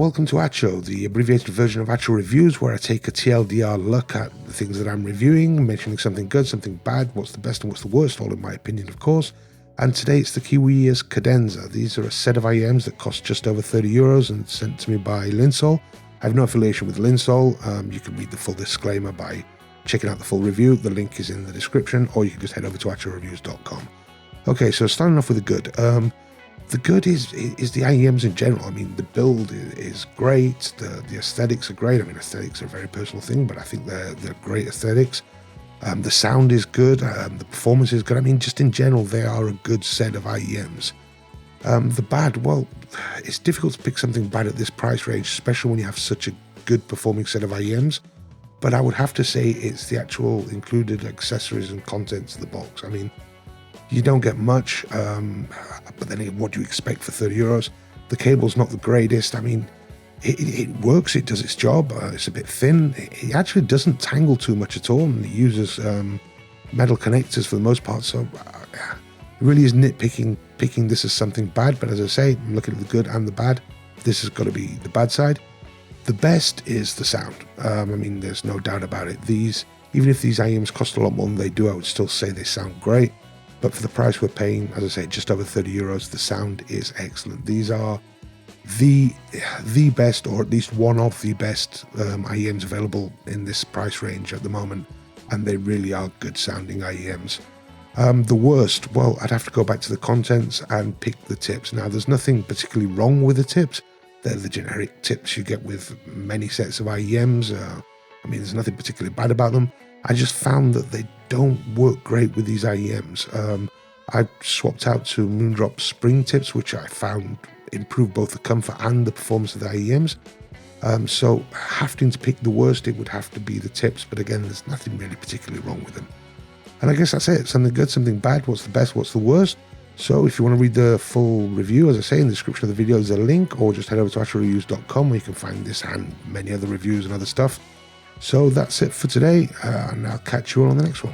welcome to Acho, the abbreviated version of Acho Reviews, where I take a TLDR look at the things that I'm reviewing, mentioning something good, something bad, what's the best and what's the worst, all in my opinion, of course. And today it's the Kiwi Ears Cadenza. These are a set of Iems that cost just over €30 and sent to me by Linsol. I have no affiliation with Linsol. You can read the full disclaimer by checking out the full review. The link is in the description, or you can just head over to achoreviews.com. Okay, so starting off with the good. The good is the Iems in general. I mean, the build is great. The aesthetics are great. I mean, aesthetics are a very personal thing, but I think they're great aesthetics. The sound is good. The performance is good. I mean, just in general, they are a good set of Iems. The bad, well, it's difficult to pick something bad at this price range, especially when you have such a good performing set of Iems. But I would have to say it's the actual included accessories and contents of the box. I mean, you don't get much, but then what do you expect for €30? The cable's not the greatest. I mean, it works, it does its job. It's a bit thin. It actually doesn't tangle too much at all, and it uses metal connectors for the most part. So it really is nitpicking this as something bad. But as I say, I'm looking at the good and the bad. This has got to be the bad side. The best is the sound. I mean, there's no doubt about it. Even if these Iems cost a lot more than they do, I would still say they sound great. But for the price we're paying, as I say, just over €30, the sound is excellent. These are the best, or at least one of the best Iems available in this price range at the moment, and they really are good sounding Iems. The worst, well, I'd have to go back to the contents and pick the tips. Now, there's nothing particularly wrong with the tips. They're the generic tips you get with many sets of Iems. I mean, there's nothing particularly bad about them. I just found that they don't work great with these Iems. I swapped out to Moondrop spring tips, which I found improved both the comfort and the performance of the Iems. So having to pick the worst, it would have to be the tips. But again, there's nothing really particularly wrong with them. And I guess that's it. Something good, something bad. What's the best? What's the worst? So if you want to read the full review, as I say, in the description of the video is a link, or just head over to achoreviews.com where you can find this and many other reviews and other stuff. So that's it for today, and I'll catch you all on the next one.